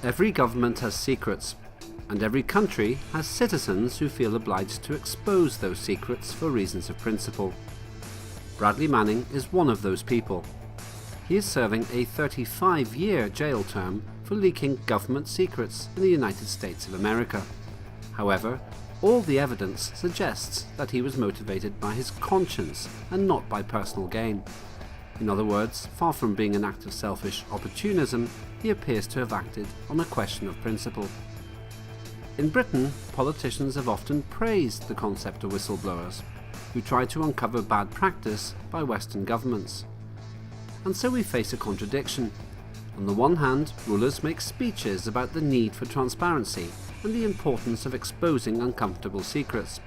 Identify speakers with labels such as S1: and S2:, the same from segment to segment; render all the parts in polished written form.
S1: Every government has secrets, and every country has citizens who feel obliged to expose those secrets for reasons of principle. Bradley Manning is one of those people. He is serving a 35-year jail term for leaking government secrets in the United States of America. However, all the evidence suggests that he was motivated by his conscience and not by personal gain. In other words, far from being an act of selfish opportunism, he appears to have acted on a question of principle. In Britain, politicians have often praised the concept of whistleblowers, who try to uncover bad practice by Western governments. And so we face a contradiction. On the one hand, rulers make speeches about the need for transparency and the importance of exposing uncomfortable secrets.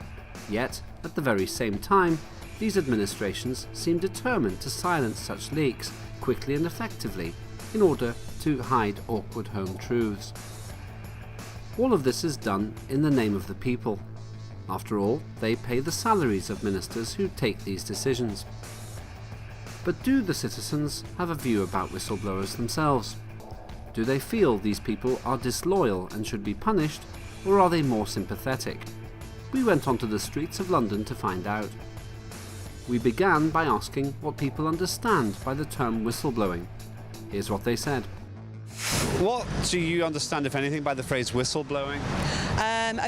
S1: Yet, at the very same time, these administrations seem determined to silence such leaks quickly and effectively in order to hide awkward home truths. All of this is done in the name of the people. After all, they pay the salaries of ministers who take these decisions. But do the citizens have a view about whistleblowers themselves? Do they feel these people are disloyal and should be punished, or are they more sympathetic? We went onto the streets of London to find out. We began by asking what people understand by the term whistleblowing. Here's what they said. What do you understand, if anything, by the phrase whistleblowing?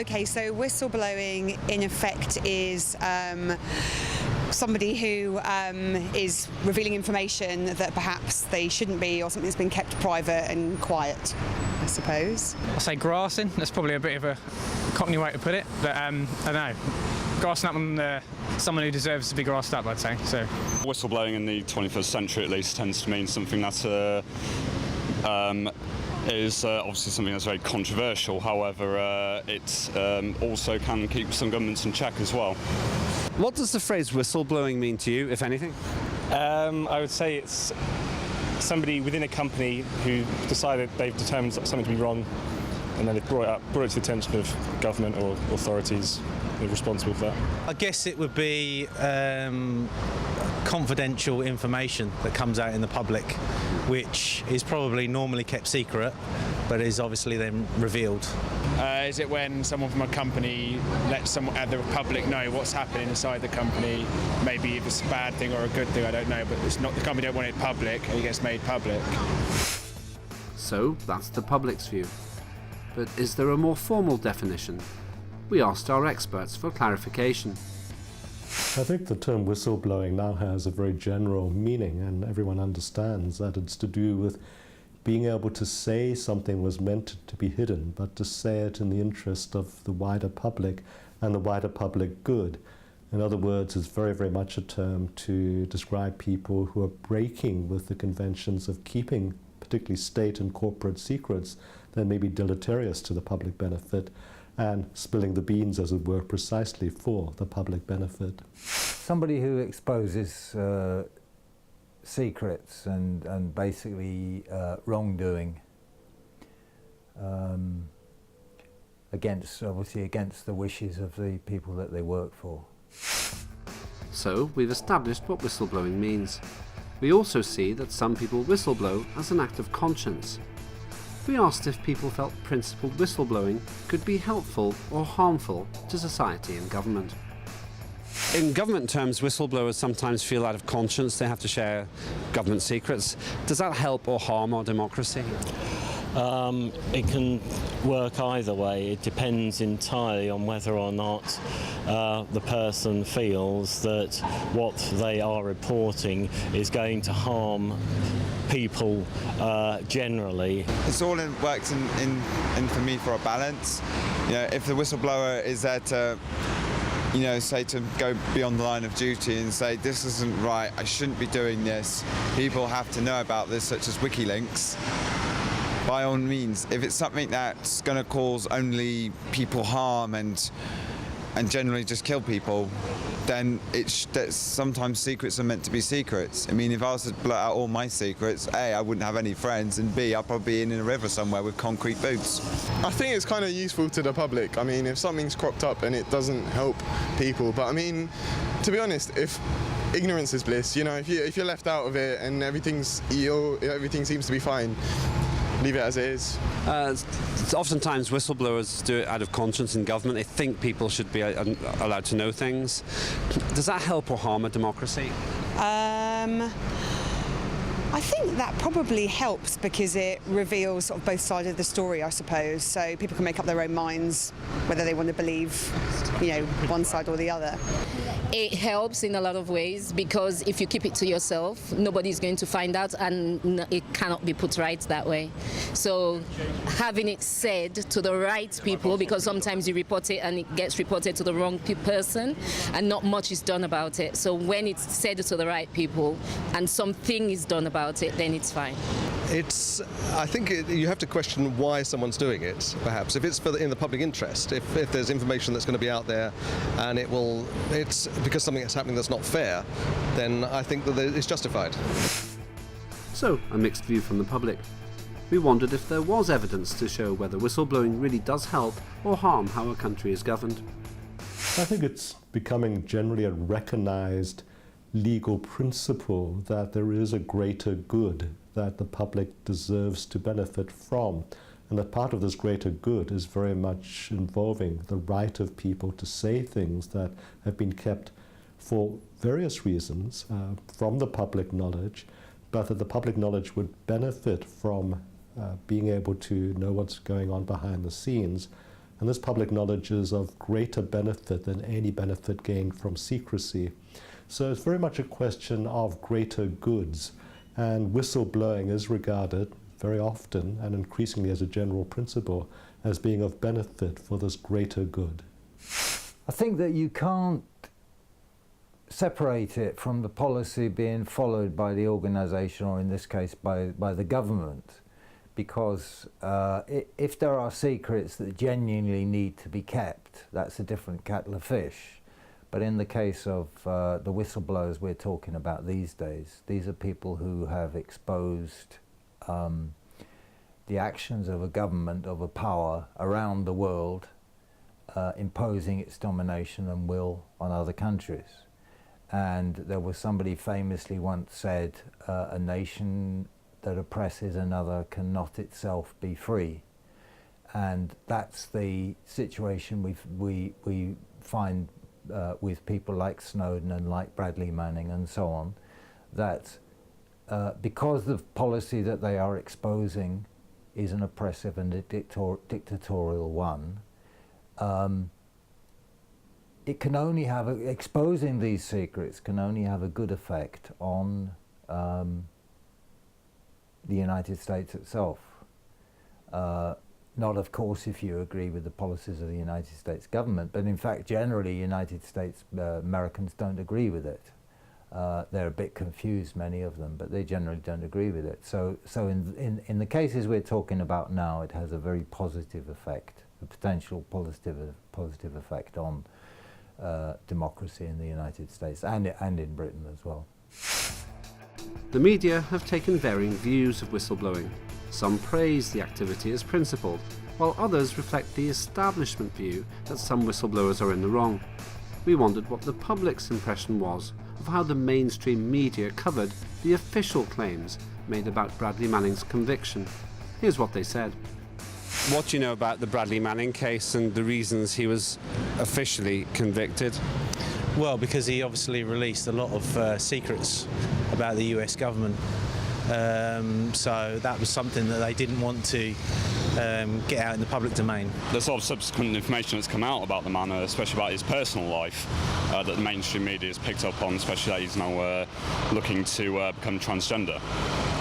S2: Okay, so whistleblowing in effect is somebody who is revealing information that perhaps they shouldn't be, or something's been kept private and quiet, I suppose.
S3: I'll say grassing. That's probably a bit of a cockney way to put it, but I don't know. Grassing up on someone who deserves to be grassed up, I'd say. So,
S4: whistleblowing in the 21st century at least tends to mean something that is obviously something that's very controversial. However, it also can keep some governments in check as well.
S1: What does the phrase whistleblowing mean to you, if anything?
S5: I would say it's somebody within a company who decided they've determined something to be wrong, and then they've brought it to the attention of government or authorities who are responsible for that.
S6: I guess it would be confidential information that comes out in the public, which is probably normally kept secret, but is obviously then revealed.
S3: Is it when someone from a company lets the public know what's happening inside the company? Maybe if it's a bad thing or a good thing, I don't know, but it's not, the company don't want it public, and it gets made public.
S1: So that's the public's view. But is there a more formal definition? We asked our experts for clarification.
S7: I think the term whistleblowing now has a very general meaning, and everyone understands that it's to do with being able to say something was meant to be hidden, but to say it in the interest of the wider public and the wider public good. In other words, it's very, very much a term to describe people who are breaking with the conventions of keeping particularly state and corporate secrets that may be deleterious to the public benefit, and spilling the beans, as it were, precisely for the public benefit.
S8: Somebody who exposes secrets and basically wrongdoing against the wishes of the people that they work for.
S1: So we've established what whistleblowing means. We also see that some people whistleblow as an act of conscience. We asked if people felt principled whistleblowing could be helpful or harmful to society and government. In government terms, whistleblowers sometimes feel out of conscience they have to share government secrets. Does that help or harm our democracy?
S9: It can work either way. It depends entirely on whether or not the person feels that what they are reporting is going to harm people generally.
S10: It's all works in for me for a balance. You know, if the whistleblower is there to, you know, say to go beyond the line of duty and say this isn't right, I shouldn't be doing this, people have to know about this, such as WikiLeaks, by all means. If it's something that's going to cause only people harm and generally just kill people, then sometimes secrets are meant to be secrets. I mean, if I was to blurt out all my secrets, A, I wouldn't have any friends, and B, I'd probably be in a river somewhere with concrete boots.
S5: I think it's kind of useful to the public. I mean, if something's cropped up and it doesn't help people, but I mean, to be honest, if ignorance is bliss, you know, if you're left out of it and everything seems to be fine,
S11: leave it as it is.
S1: Oftentimes whistleblowers do it out of conscience in government. They think people should be allowed to know things. Does that help or harm a democracy?
S2: I think that probably helps because it reveals sort of both sides of the story, I suppose. So people can make up their own minds whether they want to believe, one side or the other.
S12: It helps in a lot of ways because if you keep it to yourself, nobody's going to find out and it cannot be put right that way. So having it said to the right people, because sometimes you report it and it gets reported to the wrong person and not much is done about it. So when it's said to the right people and something is done about it, then it's fine.
S11: I think you have to question why someone's doing it, perhaps. If it's in the public interest, if there's information that's going to be out there and it's because something is happening that's not fair, then I think that it's justified.
S1: So, a mixed view from the public. We wondered if there was evidence to show whether whistleblowing really does help or harm how a country is governed.
S7: I think it's becoming generally a recognized legal principle that there is a greater good that the public deserves to benefit from, and that part of this greater good is very much involving the right of people to say things that have been kept for various reasons from the public knowledge, but that the public knowledge would benefit from being able to know what's going on behind the scenes. And this public knowledge is of greater benefit than any benefit gained from secrecy. So it's very much a question of greater goods, and whistleblowing is regarded very often and increasingly as a general principle as being of benefit for this greater good.
S8: I think that you can't separate it from the policy being followed by the organisation, or in this case by the government, because if there are secrets that genuinely need to be kept, that's a different kettle of fish. But in the case of the whistleblowers we're talking about these days, these are people who have exposed the actions of a government, of a power around the world, imposing its domination and will on other countries. And there was somebody famously once said, a nation that oppresses another cannot itself be free. And that's the situation we find with people like Snowden and like Bradley Manning and so on, that because the policy that they are exposing is an oppressive and a dictatorial one, it can only have exposing these secrets can only have a good effect on the United States itself. Not, of course, if you agree with the policies of the United States government, but in fact, generally, United States Americans don't agree with it. They're a bit confused, many of them, but they generally don't agree with it. So in the cases we're talking about now, it has a very positive effect, a potential positive effect on democracy in the United States and in Britain as well.
S1: The media have taken varying views of whistleblowing. Some praise the activity as principled, while others reflect the establishment view that some whistleblowers are in the wrong. We wondered what the public's impression was of how the mainstream media covered the official claims made about Bradley Manning's conviction. Here's what they said. What do you know about the Bradley Manning case and the reasons he was officially convicted?
S6: Well, because he obviously released a lot of secrets about the US government. So that was something that they didn't want to get out in the public domain.
S4: There's a lot of subsequent information that's come out about the man, especially about his personal life, that the mainstream media has picked up on, especially that he's now looking to become transgender.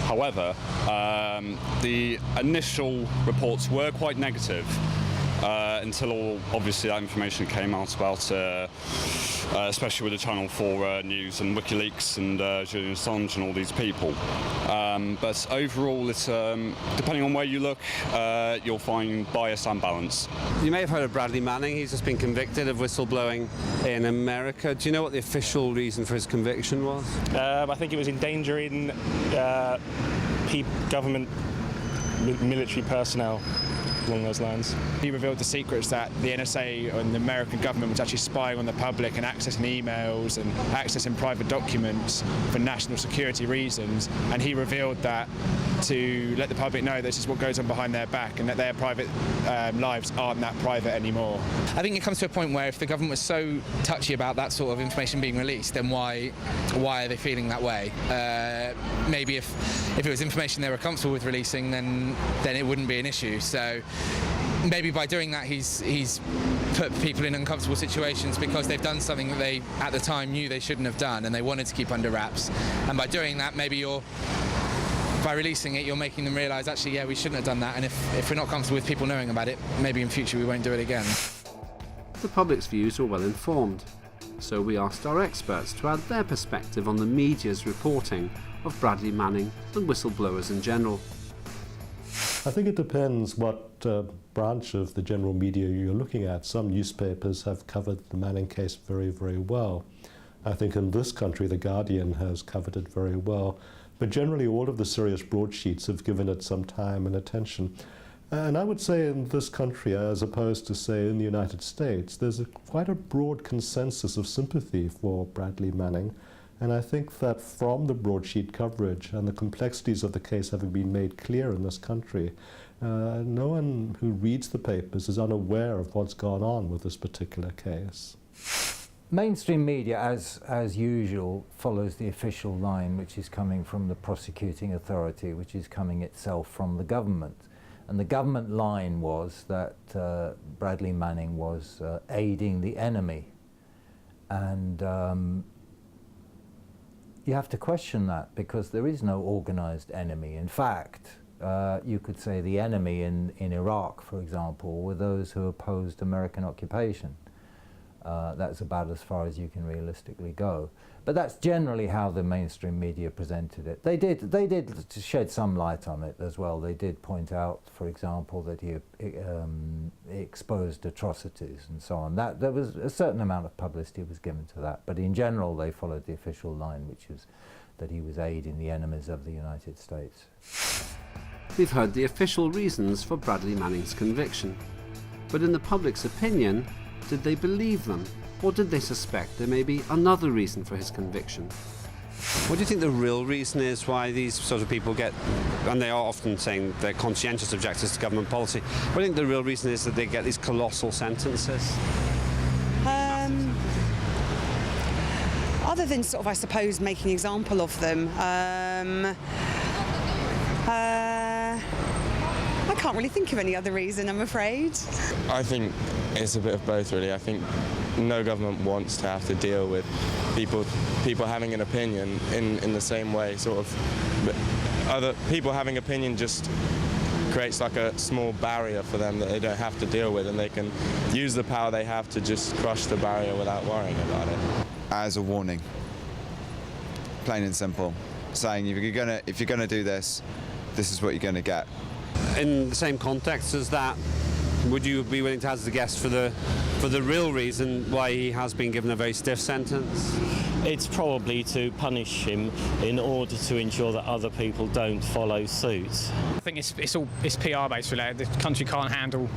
S4: However, the initial reports were quite negative until obviously that information came out about, especially with the Channel 4 News and WikiLeaks and Julian Assange and all these people. But overall, it's, depending on where you look, you'll find bias and balance.
S1: You may have heard of Bradley Manning. He's just been convicted of whistleblowing in America. Do you know what the official reason for his conviction was?
S5: I think it was endangering government military personnel along those lines.
S3: He revealed the secrets that the NSA and the American government was actually spying on the public and accessing emails and accessing private documents for national security reasons, and he revealed that to let the public know this is what goes on behind their back and that their private lives aren't that private anymore.
S13: I think it comes to a point where if the government was so touchy about that sort of information being released, then why are they feeling that way? Maybe if it was information they were comfortable with releasing, then it wouldn't be an issue. So maybe by doing that he's put people in uncomfortable situations because they've done something that they at the time knew they shouldn't have done and they wanted to keep under wraps. And by doing that, maybe by releasing it, you're making them realise, actually, yeah, we shouldn't have done that, and if we're not comfortable with people knowing about it, maybe in future we won't do it again.
S1: The public's views were well informed, so we asked our experts to add their perspective on the media's reporting of Bradley Manning and whistleblowers in general.
S7: I think it depends what branch of the general media you're looking at. Some newspapers have covered the Manning case very, very well. I think in this country, The Guardian has covered it very well. But generally, all of the serious broadsheets have given it some time and attention. And I would say in this country, as opposed to, say, in the United States, there's quite a broad consensus of sympathy for Bradley Manning. And I think that from the broadsheet coverage and the complexities of the case having been made clear in this country, no one who reads the papers is unaware of what's gone on with this particular case.
S8: Mainstream media, as usual, follows the official line, which is coming from the prosecuting authority, which is coming itself from the government. And the government line was that Bradley Manning was aiding the enemy. And you have to question that, because there is no organised enemy. In fact, you could say the enemy in Iraq, for example, were those who opposed American occupation. That's about as far as you can realistically go. But that's generally how the mainstream media presented it. They did shed some light on it as well. They did point out, for example, that he exposed atrocities and so on. There was a certain amount of publicity was given to that. But in general, they followed the official line, which is that he was aiding the enemies of the United States.
S1: We've heard the official reasons for Bradley Manning's conviction. But in the public's opinion, did they believe them, or did they suspect there may be another reason for his conviction?
S14: What do you think the real reason is why these sort of people get, and they are often saying they're conscientious objectors to government policy, what do you think the real reason is that they get these colossal sentences?
S2: Other than sort of, I suppose, making an example of them, I can't really think of any other reason, I'm afraid.
S15: I think it's a bit of both, really. I think no government wants to have to deal with people having an opinion in the same way, sort of. Other people having opinion just creates like a small barrier for them that they don't have to deal with, and they can use the power they have to just crush the barrier without worrying about it.
S10: As a warning, plain and simple, saying if you're gonna do this, this is what you're gonna get.
S14: In the same context as that, would you be willing to hazard a guess for the real reason why he has been given a very stiff sentence?
S9: It's probably to punish him in order to ensure that other people don't follow suit.
S16: I think it's PR based really. The country can't handle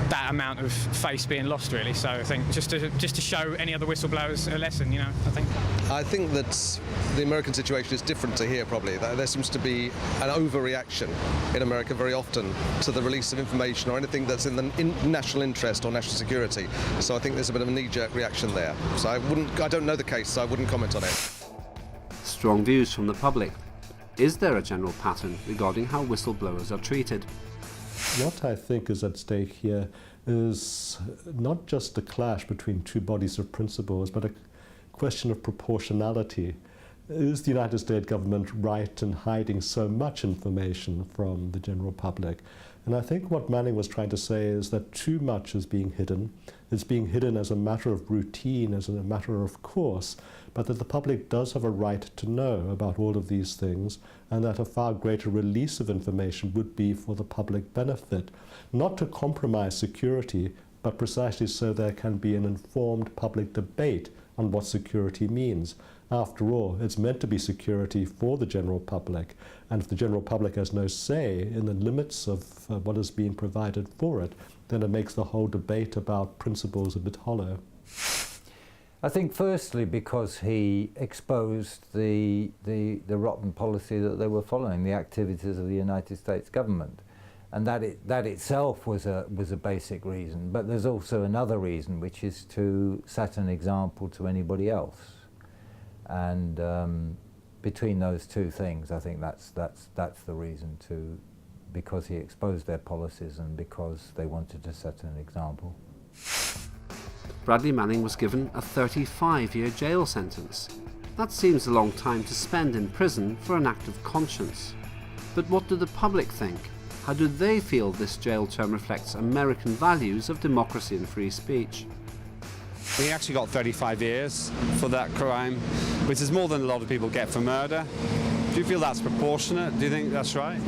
S16: that amount of face being lost, really. So I think just to show any other whistleblowers a lesson, I think
S11: that the American situation is different to here, probably. There seems to be an overreaction in America very often to the release of information or anything that's in the national interest or national security. So I think there's a bit of a knee-jerk reaction there. So I don't know the case, so I wouldn't comment on it.
S1: Strong views from the public. Is there a general pattern regarding how whistleblowers are treated?
S7: What I think is at stake here is not just a clash between two bodies of principles, but a question of proportionality. Is the United States government right in hiding so much information from the general public? And I think what Manning was trying to say is that too much is being hidden. It's being hidden as a matter of routine, as a matter of course, but that the public does have a right to know about all of these things, and that a far greater release of information would be for the public benefit, not to compromise security, but precisely so there can be an informed public debate on what security means. After all, it's meant to be security for the general public, and if the general public has no say in the limits of what is being provided for it, then it makes the whole debate about principles a bit hollow.
S8: I think firstly because he exposed the rotten policy that they were following, the activities of the United States government. And that itself was a basic reason. But there's also another reason, which is to set an example to anybody else. And between those two things, I think that's the reason, because he exposed their policies and because they wanted to set an example.
S1: Bradley Manning was given a 35-year jail sentence. That seems a long time to spend in prison for an act of conscience. But what do the public think? How do they feel this jail term reflects American values of democracy and free speech?
S14: He actually got 35 years for that crime, which is more than a lot of people get for murder. Do you feel that's proportionate? Do you think that's right?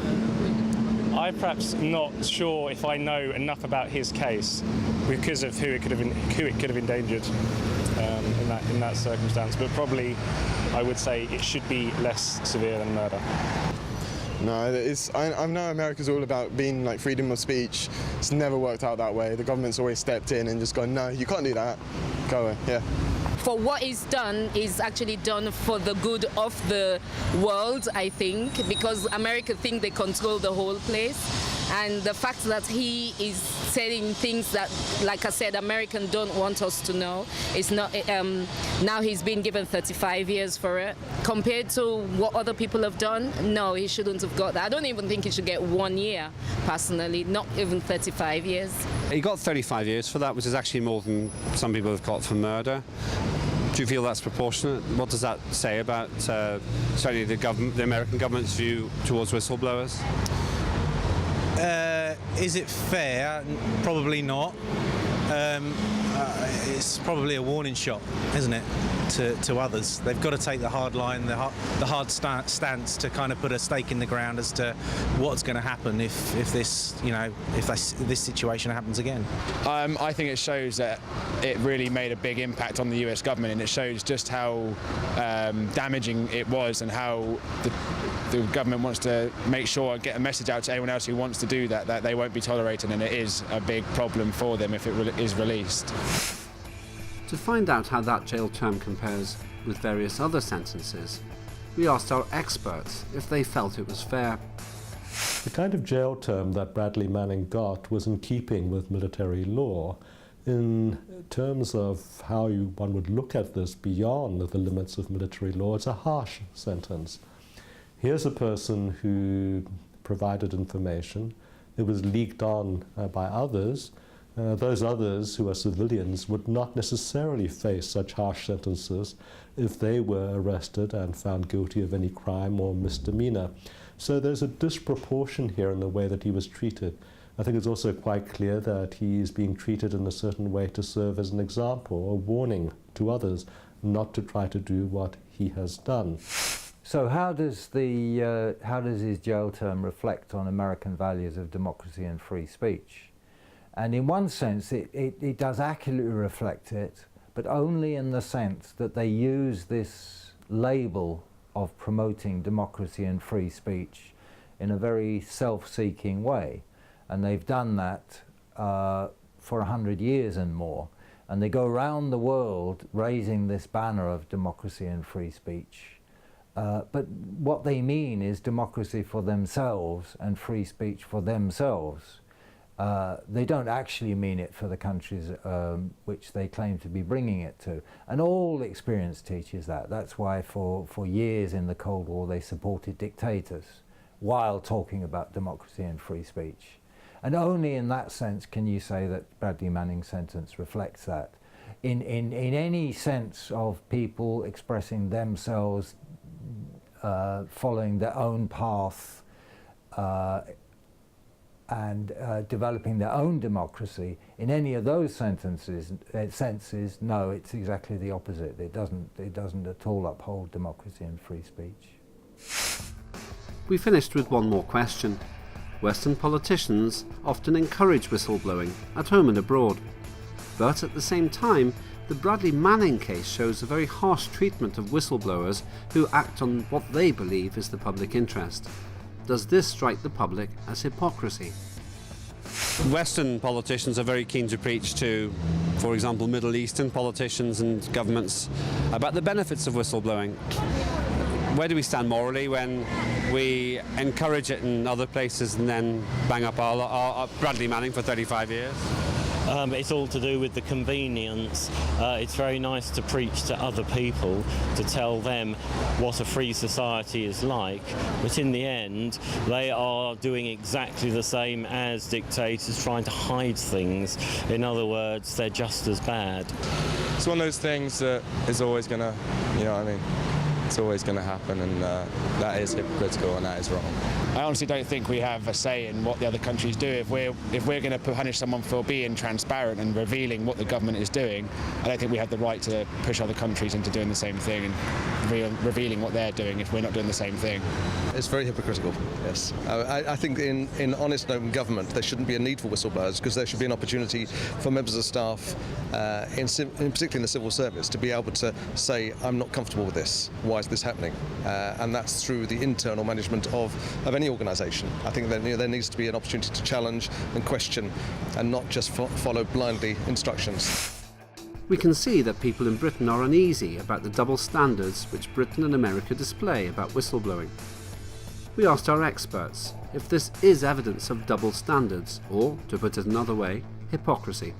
S5: I'm perhaps not sure if I know enough about his case because of who it could have endangered in that circumstance. But probably, I would say it should be less severe than murder.
S17: No, I know America's all about being like freedom of speech. It's never worked out that way. The government's always stepped in and just gone, no, you can't do that. Go away, yeah.
S12: For what is done is actually done for the good of the world, I think, because America think they control the whole place. And the fact that he is saying things that, like I said, Americans don't want us to know, is not. Now he's been given 35 years for it. Compared to what other people have done, no, he shouldn't have got that. I don't even think he should get 1 year, personally, not even 35 years.
S14: He got 35 years for that, which is actually more than some people have got for murder. Do you feel that's proportionate? What does that say about certainly the American government's view towards whistleblowers?
S6: Is it fair? Probably not. It's probably a warning shot, isn't it, to others? They've got to take the hard line, the hard stance to kind of put a stake in the ground as to what's going to happen if this situation happens again.
S3: I think it shows that it really made a big impact on the US government, and it shows just how damaging it was and how the government wants to make sure and get a message out to anyone else who wants to do that they won't be tolerated, and it is a big problem for them if it is released.
S1: To find out how that jail term compares with various other sentences, we asked our experts if they felt it was fair.
S7: The kind of jail term that Bradley Manning got was in keeping with military law. In terms of how one would look at this beyond the limits of military law, it's a harsh sentence. Here's a person who provided information. It was leaked on by others. Those others, who are civilians, would not necessarily face such harsh sentences if they were arrested and found guilty of any crime or misdemeanor. So there's a disproportion here in the way that he was treated. I think it's also quite clear that he is being treated in a certain way to serve as an example, a warning to others not to try to do what he has done.
S8: So how does his jail term reflect on American values of democracy and free speech? And in one sense, it does accurately reflect it, but only in the sense that they use this label of promoting democracy and free speech in a very self-seeking way. And they've done that for 100 years and more. And they go around the world raising this banner of democracy and free speech. But what they mean is democracy for themselves and free speech for themselves. They don't actually mean it for the countries which they claim to be bringing it to. And all experience teaches that. That's why for years in the Cold War they supported dictators while talking about democracy and free speech. And only in that sense can you say that Bradley Manning's sentence reflects that. In any sense of people expressing themselves, following their own path, and developing their own democracy, in any of those senses, no, it's exactly the opposite. It doesn't at all uphold democracy and free speech.
S1: We finished with one more question. Western politicians often encourage whistleblowing, at home and abroad. But at the same time, The Bradley Manning case shows a very harsh treatment of whistleblowers who act on what they believe is the public interest. Does this strike the public as hypocrisy?
S14: Western politicians are very keen to preach to, for example, Middle Eastern politicians and governments about the benefits of whistleblowing. Where do we stand morally when we encourage it in other places and then bang up our Bradley Manning for 35 years?
S9: It's all to do with the convenience. It's very nice to preach to other people, to tell them what a free society is like, but in the end they are doing exactly the same as dictators, trying to hide things. In other words, they're just as bad.
S15: It's one of those things that is always going to, you know what I mean? It's always going to happen, and that is hypocritical and that is wrong.
S3: I honestly don't think we have a say in what the other countries do. If we're going to punish someone for being transparent and revealing what the government is doing, I don't think we have the right to push other countries into doing the same thing and revealing what they're doing if we're not doing the same thing.
S11: It's very hypocritical, yes. I think in honest and open government there shouldn't be a need for whistleblowers, because there should be an opportunity for members of staff, particularly in the civil service, to be able to say, I'm not comfortable with this, why is this happening? And that's through the internal management of any organisation. I think that there needs to be an opportunity to challenge and question and not just follow blindly instructions.
S1: We can see that people in Britain are uneasy about the double standards which Britain and America display about whistleblowing. We asked our experts if this is evidence of double standards, or, to put it another way, hypocrisy.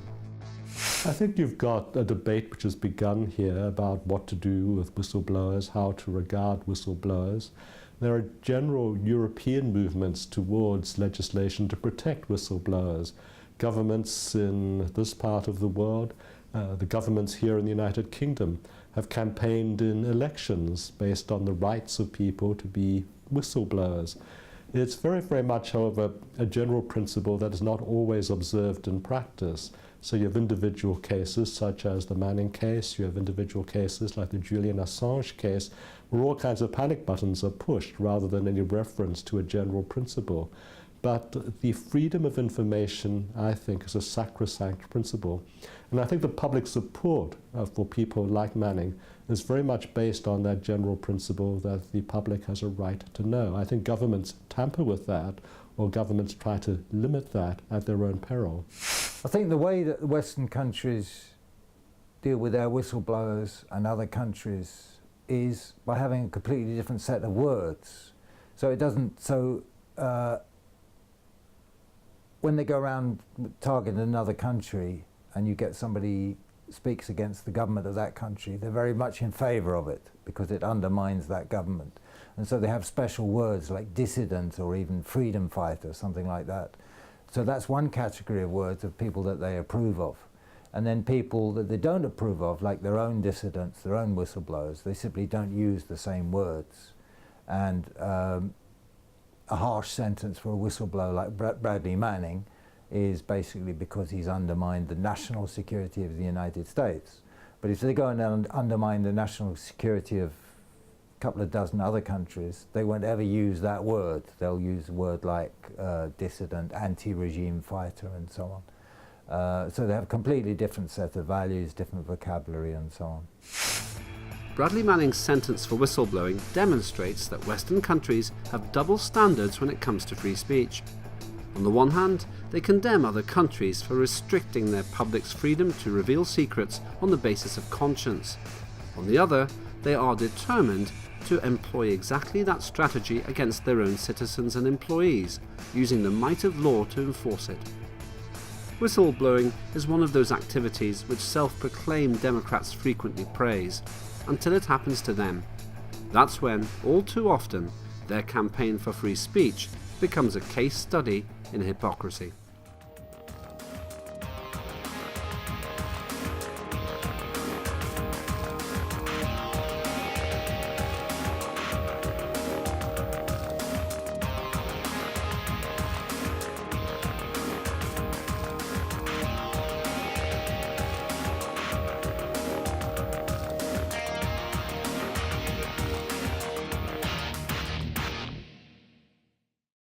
S7: I think you've got a debate which has begun here about what to do with whistleblowers, how to regard whistleblowers. There are general European movements towards legislation to protect whistleblowers. Governments in this part of the world, the governments here in the United Kingdom, have campaigned in elections based on the rights of people to be whistleblowers. It's very, very much, however, a general principle that is not always observed in practice. So you have individual cases such as the Manning case, you have individual cases like the Julian Assange case, where all kinds of panic buttons are pushed rather than any reference to a general principle. But the freedom of information, I think, is a sacrosanct principle. And I think the public support for people like Manning is very much based on that general principle that the public has a right to know. I think governments tamper with that, or governments try to limit that at their own peril.
S8: I think the way that the Western countries deal with their whistleblowers and other countries is by having a completely different set of words. So it doesn't, when they go around targeting another country and you get somebody speaks against the government of that country, they're very much in favour of it because it undermines that government. And so they have special words like dissident or even freedom fighter, something like that. So that's one category of words of people that they approve of. And then people that they don't approve of, like their own dissidents, their own whistleblowers, they simply don't use the same words. And a harsh sentence for a whistleblower like Bradley Manning is basically because he's undermined the national security of the United States. But if they go and undermine the national security of a couple of dozen other countries, they won't ever use that word. They'll use a word like dissident, anti-regime fighter, and so on. So they have a completely different set of values, different vocabulary, and so on.
S1: Bradley Manning's sentence for whistleblowing demonstrates that Western countries have double standards when it comes to free speech. On the one hand, they condemn other countries for restricting their public's freedom to reveal secrets on the basis of conscience. On the other, they are determined to employ exactly that strategy against their own citizens and employees, using the might of law to enforce it. Whistleblowing is one of those activities which self-proclaimed Democrats frequently praise, until it happens to them. That's when, all too often, their campaign for free speech becomes a case study in hypocrisy.